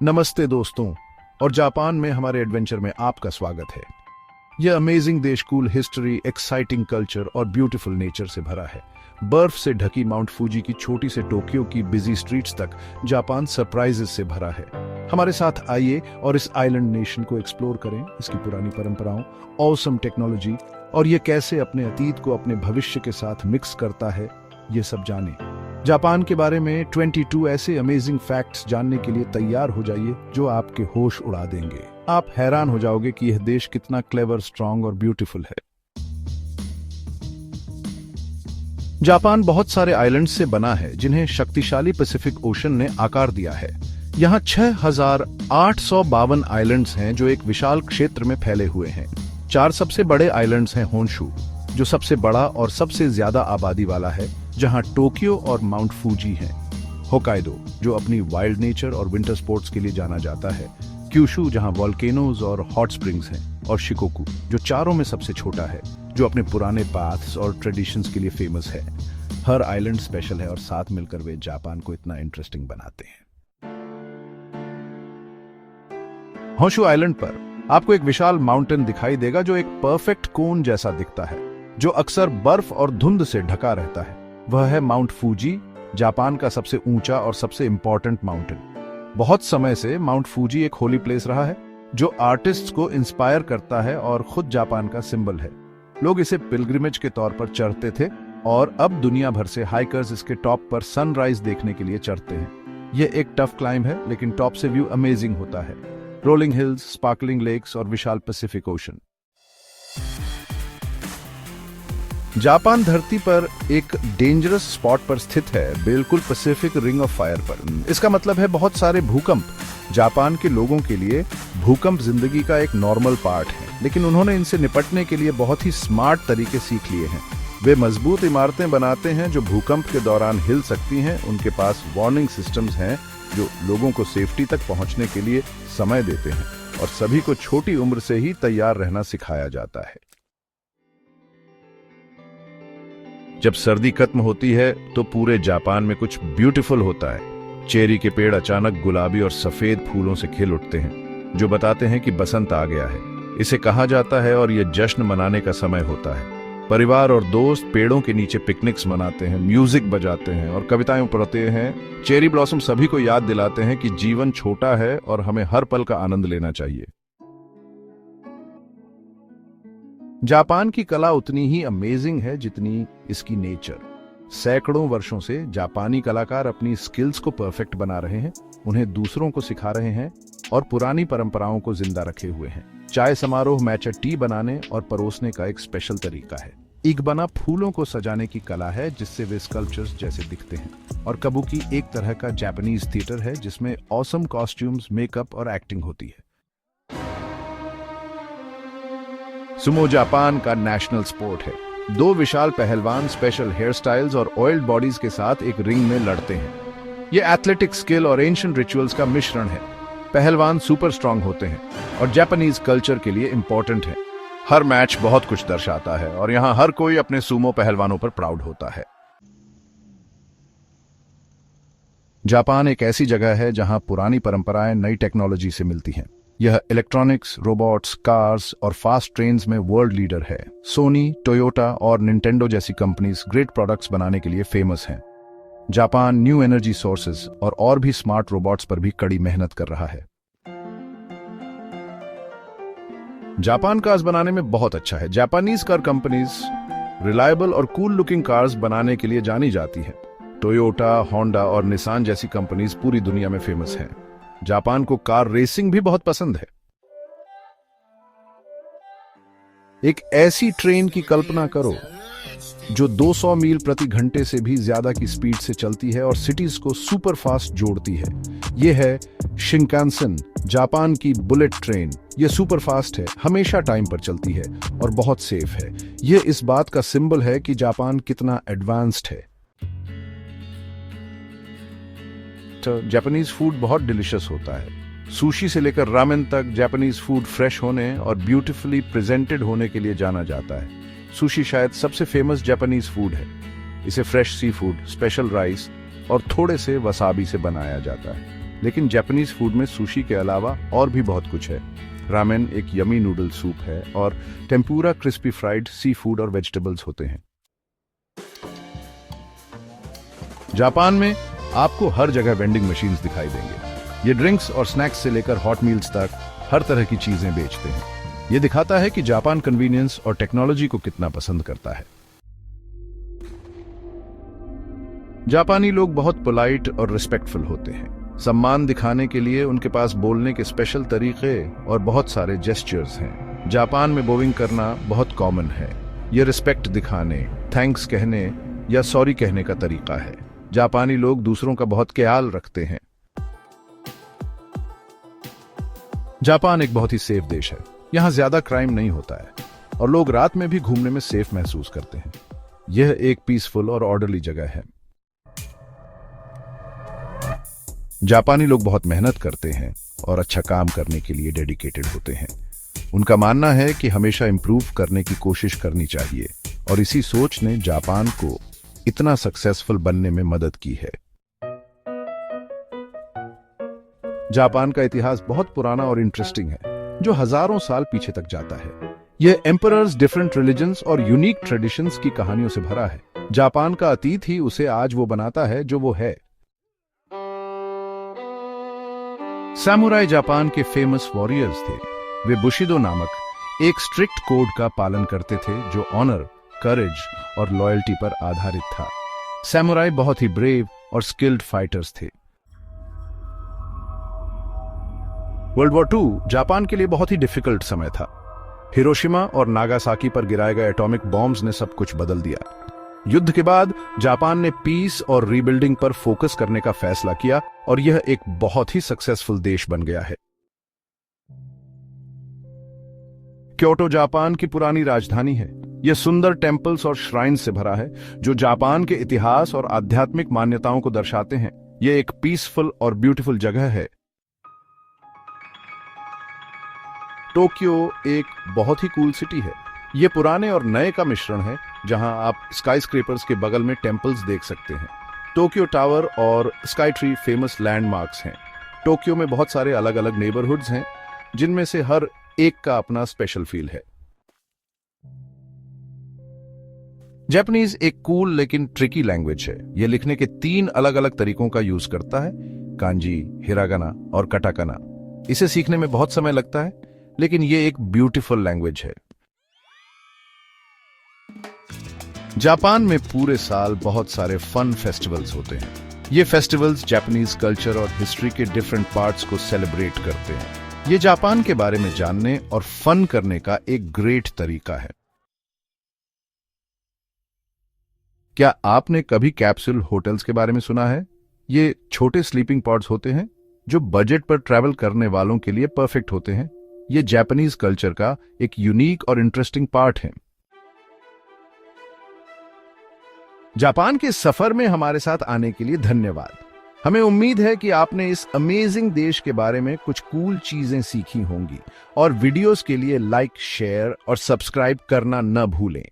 नमस्ते दोस्तों, और जापान में हमारे एडवेंचर में आपका स्वागत है। यह अमेजिंग देश कूल हिस्ट्री, एक्साइटिंग कल्चर और ब्यूटीफुल नेचर से भरा है। बर्फ से ढकी माउंट फूजी की छोटी से टोक्यो की बिजी स्ट्रीट्स तक जापान सरप्राइजेस से भरा है। हमारे साथ आइए और इस आइलैंड नेशन को एक्सप्लोर करें, इसकी पुरानी परंपराओं, ऑसम टेक्नोलॉजी और ये कैसे अपने अतीत को अपने भविष्य के साथ मिक्स करता है, ये सब जानें। जापान के बारे में 22 ऐसे अमेजिंग फैक्ट्स जानने के लिए तैयार हो जाइए जो आपके होश उड़ा देंगे। आप हैरान हो जाओगे कि यह देश कितना क्लेवर, स्ट्रांग और ब्यूटीफुल है। जापान बहुत सारे आइलैंड्स से बना है जिन्हें शक्तिशाली पैसिफिक ओशन ने आकार दिया है। यहाँ 6,852 आइलैंड्स हैं जो एक विशाल क्षेत्र में फैले हुए हैं। 4 सबसे बड़े आइलैंड्स हैं होन्शु, जो सबसे बड़ा और सबसे ज्यादा आबादी वाला है, जहां टोक्यो और माउंट फूजी हैं। होकाइडो, जो अपनी वाइल्ड नेचर और विंटर स्पोर्ट्स के लिए जाना जाता है। क्यूशु, जहां वॉल्केनोज और हॉट स्प्रिंग्स हैं। और शिकोकू, जो चारों में सबसे छोटा है, जो अपने पुराने पाथ्स और ट्रेडिशंस के लिए फेमस है। हर आइलैंड स्पेशल है और साथ मिलकर वे जापान को इतना इंटरेस्टिंग बनाते हैं। होन्शु आइलैंड पर आपको एक विशाल माउंटेन दिखाई देगा जो एक परफेक्ट कोन जैसा दिखता है, जो अक्सर बर्फ और धुंध से ढका रहता है। वह है माउंट फूजी, जापान का सबसे ऊंचा और सबसे इंपॉर्टेंट माउंटेन। बहुत समय से माउंट फूजी एक होली प्लेस रहा है, जो आर्टिस्ट्स को इंस्पायर करता है और खुद जापान का सिंबल है। लोग इसे पिलग्रिमेज के तौर पर चढ़ते थे और अब दुनिया भर से हाइकर्स इसके टॉप पर सनराइज देखने के लिए चढ़ते हैं। यह एक टफ क्लाइंब है, लेकिन टॉप से व्यू अमेजिंग होता है। रोलिंग हिल्स, स्पार्कलिंग लेक्स और विशाल पैसिफिक ओशन। जापान धरती पर एक डेंजरस स्पॉट पर स्थित है, बिल्कुल पैसिफिक रिंग ऑफ फायर पर। इसका मतलब है बहुत सारे भूकंप। जापान के लोगों के लिए भूकंप जिंदगी का एक नॉर्मल पार्ट है, लेकिन उन्होंने इनसे निपटने के लिए बहुत ही स्मार्ट तरीके सीख लिए हैं। वे मजबूत इमारतें बनाते हैं जो भूकंप के दौरान हिल सकती हैं। उनके पास वार्निंग सिस्टम्स हैं जो लोगों को सेफ्टी तक पहुंचने के लिए समय देते हैं, और सभी को छोटी उम्र से ही तैयार रहना सिखाया जाता है। जब सर्दी खत्म होती है तो पूरे जापान में कुछ ब्यूटीफुल होता है। चेरी के पेड़ अचानक गुलाबी और सफेद फूलों से खिल उठते हैं, जो बताते हैं कि बसंत आ गया है। इसे कहा जाता है और यह जश्न मनाने का समय होता है। परिवार और दोस्त पेड़ों के नीचे पिकनिक्स मनाते हैं, म्यूजिक बजाते हैं और कविताएं पढ़ते हैं। चेरी ब्लॉसम सभी को याद दिलाते हैं कि जीवन छोटा है और हमें हर पल का आनंद लेना चाहिए। जापान की कला उतनी ही अमेजिंग है जितनी इसकी नेचर। सैकड़ों वर्षों से जापानी कलाकार अपनी स्किल्स को परफेक्ट बना रहे हैं, उन्हें दूसरों को सिखा रहे हैं और पुरानी परंपराओं को जिंदा रखे हुए हैं। चाय समारोह मैचा टी बनाने और परोसने का एक स्पेशल तरीका है। इगबना फूलों को सजाने की कला है जिससे वे स्कल्पचर्स जैसे दिखते हैं। और कबूकी एक तरह का जापानीज थिएटर है जिसमें ऑसम कॉस्ट्यूम्स, मेकअप और एक्टिंग होती है। सुमो जापान का नेशनल स्पोर्ट है। 2 विशाल पहलवान स्पेशल हेयर स्टाइल्स और ऑयल्ड बॉडीज के साथ एक रिंग में लड़ते हैं। ये एथलेटिक स्किल और एंशिएंट रिचुअल्स का मिश्रण है। पहलवान सुपर स्ट्रांग होते हैं और जापानीज कल्चर के लिए इंपॉर्टेंट है। हर मैच बहुत कुछ दर्शाता है और यहाँ हर कोई अपने सुमो पहलवानों पर प्राउड होता है। जापान एक ऐसी जगह है जहां पुरानी परंपराएं नई टेक्नोलॉजी से मिलती हैं। यह इलेक्ट्रॉनिक्स, रोबोट्स, कार्स और फास्ट ट्रेन्स में वर्ल्ड लीडर है। सोनी, टोयोटा और निंटेंडो जैसी कंपनीज ग्रेट प्रोडक्ट्स बनाने के लिए फेमस हैं। जापान न्यू एनर्जी सोर्सेज और भी स्मार्ट रोबोट्स पर भी कड़ी मेहनत कर रहा है। जापान कार्स बनाने में बहुत अच्छा है। जापानीज कार कंपनीज रिलायबल और कूल लुकिंग कार्स बनाने के लिए जानी जाती है। टोयोटा, होंडा और निसान जैसी कंपनीज पूरी दुनिया में फेमस हैं। जापान को कार रेसिंग भी बहुत पसंद है। एक ऐसी ट्रेन की कल्पना करो जो 200 मील प्रति घंटे से भी ज्यादा की स्पीड से चलती है और सिटीज को सुपर फास्ट जोड़ती है। यह है शिनकानसेन, जापान की बुलेट ट्रेन। यह सुपर फास्ट है, हमेशा टाइम पर चलती है और बहुत सेफ है। यह इस बात का सिंबल है कि जापान कितना एडवांस्ड है। जापानीज फूड बहुत डिलिशियस होता है। सुशी से लेकर रामेन तक जापानीज फूड फ्रेश होने और ब्यूटीफुली प्रेजेंटेड होने के लिए जाना जाता है। सुशी शायद सबसे फेमस जापानीज फूड है। इसे fresh sea food, special rice और थोड़े से वसाबी से बनाया जाता है। लेकिन जापानीज फूड में सुशी के अलावा और भी बहुत कुछ है। रामेन एक यमी नूडल सूप है और tempura crispy fried sea food और वेजिटेबल्स होते हैं। जापान में आपको हर जगह वेंडिंग मशीन्स दिखाई देंगे। ये ड्रिंक्स और स्नैक्स से लेकर हॉट मील्स तक हर तरह की चीजें बेचते हैं। ये दिखाता है कि जापान कन्वीनियंस और टेक्नोलॉजी को कितना पसंद करता है। जापानी लोग बहुत पोलाइट और रिस्पेक्टफुल होते हैं। सम्मान दिखाने के लिए उनके पास बोलने के स्पेशल तरीके और बहुत सारे जेस्चर्स हैं। जापान में बोविंग करना बहुत कॉमन है। ये रिस्पेक्ट दिखाने, थैंक्स कहने या सॉरी कहने का तरीका है। जापानी लोग दूसरों का बहुत ख्याल रखते हैं। जापान एक बहुत ही सेफ देश है। यहाँ ज्यादा क्राइम नहीं होता है और लोग रात में भी घूमने में सेफ महसूस करते हैं। यह एक पीसफुल और ऑर्डरली जगह है। जापानी लोग बहुत मेहनत करते हैं और अच्छा काम करने के लिए डेडिकेटेड होते हैं। उनका मानना है कि हमेशा इंप्रूव करने की कोशिश करनी चाहिए और इसी सोच ने जापान को इतना सक्सेसफुल बनने में मदद की है। जापान का इतिहास बहुत पुराना और इंटरेस्टिंग है, जो हजारों साल पीछे तक जाता है। यह एम्परर्स, डिफरेंट रिलीजन्स और यूनिक ट्रेडिशंस की कहानियों से भरा है। जापान का अतीत ही उसे आज वो बनाता है जो वो है। सैमुराई जापान के फेमस वॉरियर्स थे। वे बुशिदो नामक एक स्ट्रिक्ट कोड का पालन करते थे जो ऑनर, करेज और लॉयल्टी पर आधारित था। सैमुराई बहुत ही ब्रेव और स्किल्ड फाइटर्स थे। वर्ल्ड वॉर II जापान के लिए बहुत ही डिफिकल्ट समय था। हिरोशिमा और नागासाकी पर गिराए गए एटॉमिक बॉम्ब्स ने सब कुछ बदल दिया। युद्ध के बाद जापान ने पीस और रीबिल्डिंग पर फोकस करने का फैसला किया और यह एक बहुत ही सक्सेसफुल देश बन गया है। क्योटो जापान की पुरानी राजधानी है। यह सुंदर टेम्पल्स और श्राइन्स से भरा है जो जापान के इतिहास और आध्यात्मिक मान्यताओं को दर्शाते हैं। यह एक पीसफुल और ब्यूटीफुल जगह है। टोक्यो एक बहुत ही कूल सिटी है। यह पुराने और नए का मिश्रण है, जहां आप स्काईस्क्रेपर्स के बगल में टेम्पल्स देख सकते हैं। टोक्यो टावर और स्काई ट्री फेमस लैंडमार्क्स हैं। टोक्यो में बहुत सारे अलग अलग नेबरहुड्स हैं, जिनमें से हर एक का अपना स्पेशल फील है। जापानीज एक कूल लेकिन ट्रिकी लैंग्वेज है। यह लिखने के 3 अलग अलग तरीकों का यूज करता है, कांजी, हिरागाना और कटाकाना। इसे सीखने में बहुत समय लगता है, लेकिन यह एक ब्यूटीफुल लैंग्वेज है। जापान में पूरे साल बहुत सारे फन फेस्टिवल्स होते हैं। ये फेस्टिवल्स जापानीज कल्चर और हिस्ट्री के डिफरेंट पार्ट्स को सेलिब्रेट करते हैं। ये जापान के बारे में जानने और फन करने का एक ग्रेट तरीका है। क्या आपने कभी कैप्सूल होटल्स के बारे में सुना है? ये छोटे स्लीपिंग पॉड्स होते हैं जो बजट पर ट्रैवल करने वालों के लिए परफेक्ट होते हैं। ये जापानीज कल्चर का एक यूनिक और इंटरेस्टिंग पार्ट है। जापान के सफर में हमारे साथ आने के लिए धन्यवाद। हमें उम्मीद है कि आपने इस अमेजिंग देश के बारे में कुछ कूल चीजें सीखी होंगी और वीडियोस के लिए लाइक, शेयर और सब्सक्राइब करना न भूलें।